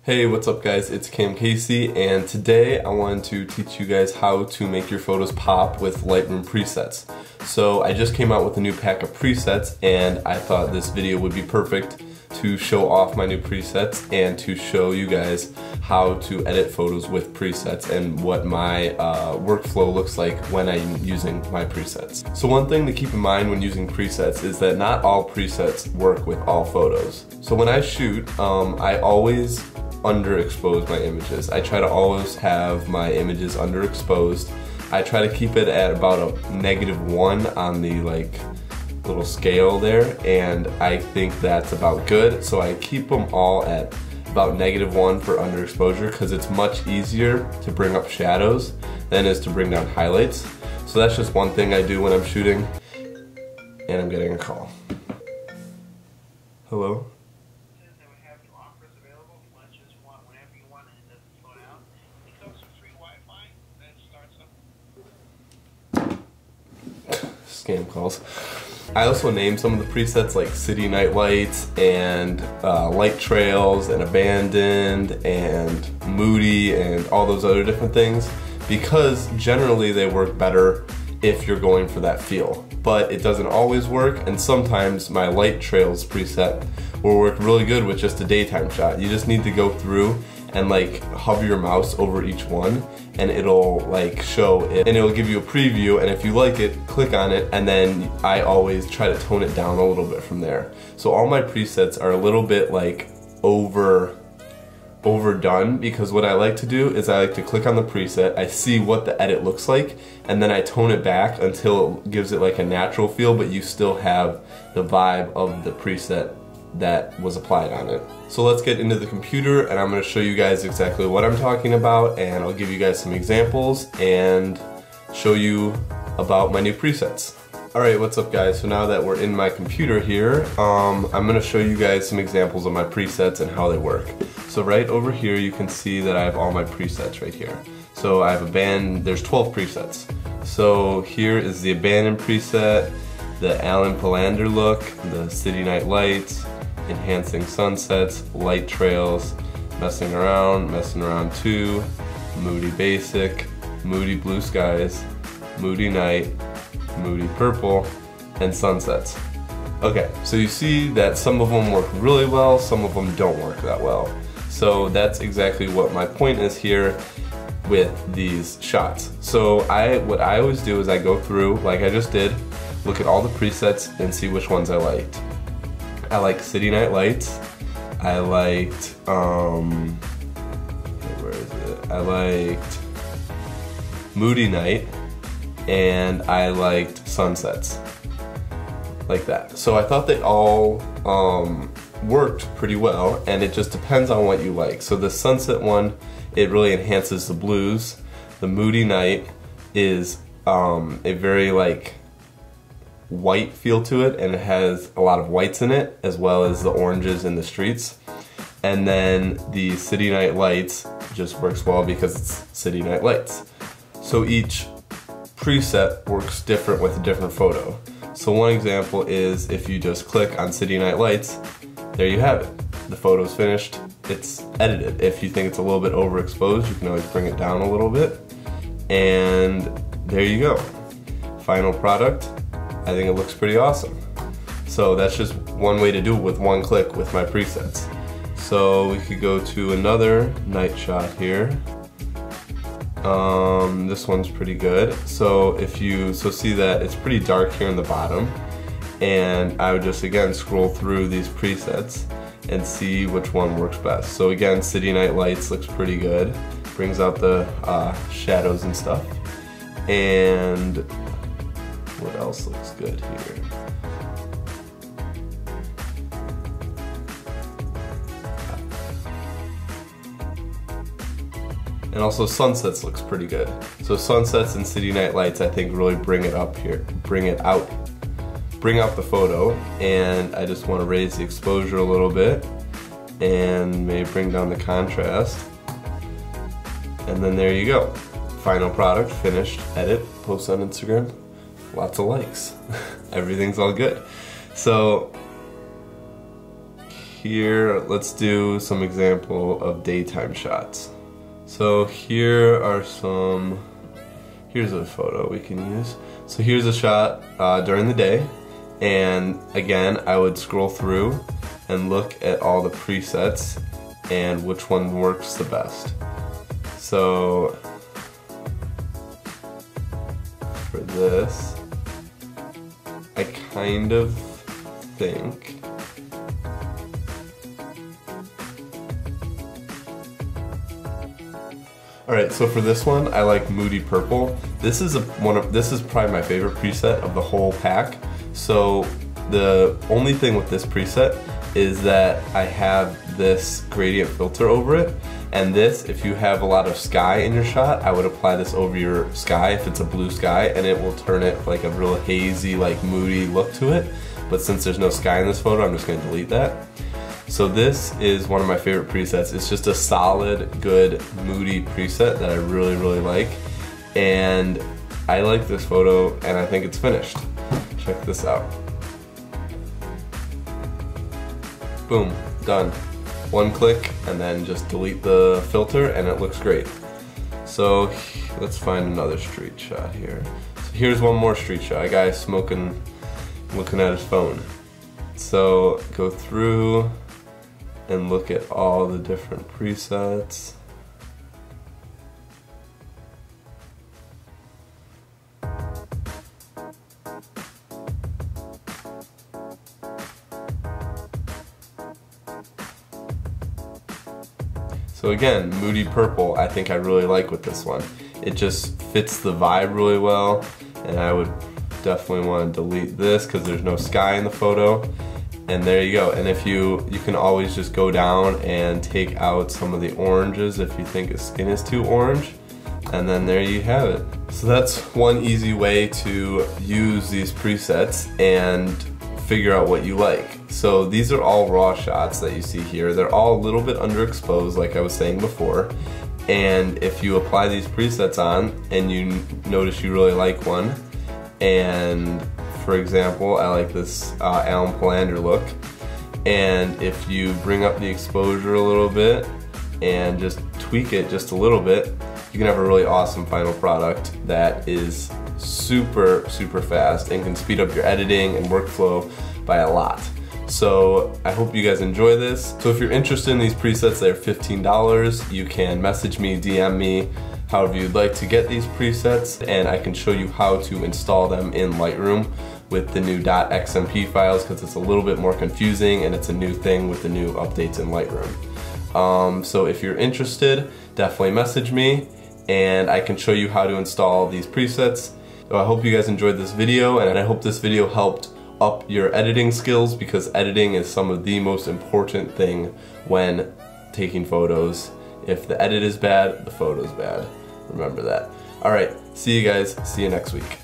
Hey, what's up guys? It's Cam Casey, and today I wanted to teach you guys how to make your photos pop with Lightroom presets. So I just came out with a new pack of presets, and I thought this video would be perfect to show off my new presets and to show you guys how to edit photos with presets and what my workflow looks like when I'm using my presets. So one thing to keep in mind when using presets is that not all presets work with all photos. So when I shoot, I always underexpose my images. I try to always have my images underexposed. I try to keep it at about a -1 on the little scale there, and I think that's about good. So I keep them all at about -1 for underexposure because it's much easier to bring up shadows than it is to bring down highlights. So that's just one thing I do when I'm shooting. And I'm getting a call. Hello? Scam calls. I also named some of the presets like City Night Lights and Light Trails and Abandoned and Moody and all those other different things because generally they work better if you're going for that feel. But it doesn't always work, and sometimes my Light Trails preset will work really good with just a daytime shot. You just need to go through and hover your mouse over each one, and it'll show it, and it'll give you a preview, and if you like it, click on it, and then I always try to tone it down a little bit from there. So all my presets are a little bit overdone, because what I like to do is I like to click on the preset, I see what the edit looks like, and then I tone it back until it gives it a natural feel, but you still have the vibe of the preset that was applied on it. So let's get into the computer, and I'm going to show you guys exactly what I'm talking about, and I'll give you guys some examples and show you about my new presets. Alright, what's up guys? So now that we're in my computer here, I'm going to show you guys some examples of my presets and how they work. So right over here you can see that I have all my presets right here. So I have there's 12 presets. So here is the Abandoned preset, the Alan Palander look, the City Night Lights, Enhancing Sunsets, Light Trails, Messing Around 2, Moody Basic, Moody Blue Skies, Moody Night, Moody Purple, and Sunsets. Okay, so you see that some of them work really well, some of them don't work that well. So that's exactly what my point is here with these shots. So what I always do is I go through, like I just did, look at all the presets and see which ones I liked. I like City Night Lights. I liked, where is it? I liked Moody Night, and I liked Sunsets. Like that. So I thought they all worked pretty well, and it just depends on what you like. So the Sunset one, it really enhances the blues. The Moody Night is a very white feel to it, and it has a lot of whites in it as well as the oranges in the streets. And then the City Night Lights just works well because it's City Night Lights. So each preset works different with a different photo. So one example is if you just click on City Night Lights, there you have it. The photo's finished, it's edited. If you think it's a little bit overexposed, you can always bring it down a little bit. And there you go. Final product. I think it looks pretty awesome. So that's just one way to do it with one click with my presets. So we could go to another night shot here. This one's pretty good. So see that it's pretty dark here in the bottom, and I would just again scroll through these presets and see which one works best. So again, City Night Lights looks pretty good. Brings out the shadows and stuff. And what else looks good here? And also Sunsets looks pretty good. So Sunsets and City Night Lights I think really bring it up here, bring out the photo. And I just want to raise the exposure a little bit and maybe bring down the contrast. And then there you go. Final product, finished, edit, post on Instagram. Lots of likes. Everything's all good. So here, let's do some example of daytime shots. So here's a photo we can use. So here's a shot during the day, and again I would scroll through and look at all the presets and which one works the best. So for this, I kind of think alright, so for this one, I like Moody Purple. This is probably my favorite preset of the whole pack. So the only thing with this preset is that I have this gradient filter over it, and this, if you have a lot of sky in your shot, I would apply this over your sky if it's a blue sky, and it will turn it like a real hazy, like moody look to it. But since there's no sky in this photo, I'm just going to delete that. So this is one of my favorite presets. It's just a solid, good, moody preset that I really, really like. And I like this photo, and I think it's finished. Check this out. Boom, done. One click, and then just delete the filter, and it looks great. So let's find another street shot here. So here's one more street shot. A guy smoking, looking at his phone. So go through and look at all the different presets. So again, Moody Purple, I think I really like with this one. It just fits the vibe really well, and I would definitely want to delete this because there's no sky in the photo. And there you go. And if you can always just go down and take out some of the oranges if you think his skin is too orange, and then there you have it. So that's one easy way to use these presets and figure out what you like. So these are all raw shots that you see here. They're all a little bit underexposed, like I was saying before. And if you apply these presets on and you notice you really like one, and for example, I like this Alan Palander look, and if you bring up the exposure a little bit and just tweak it just a little bit, you can have a really awesome final product that is super, super fast and can speed up your editing and workflow by a lot. So I hope you guys enjoy this. So if you're interested in these presets, they're $15. You can message me, DM me, however you'd like to get these presets, and I can show you how to install them in Lightroom with the new .xmp files, because it's a little bit more confusing and it's a new thing with the new updates in Lightroom. So if you're interested, definitely message me and I can show you how to install these presets. So I hope you guys enjoyed this video, and I hope this video helped up your editing skills, because editing is some of the most important thing when taking photos. If the edit is bad, the photo is bad. Remember that. Alright, see you guys. See you next week.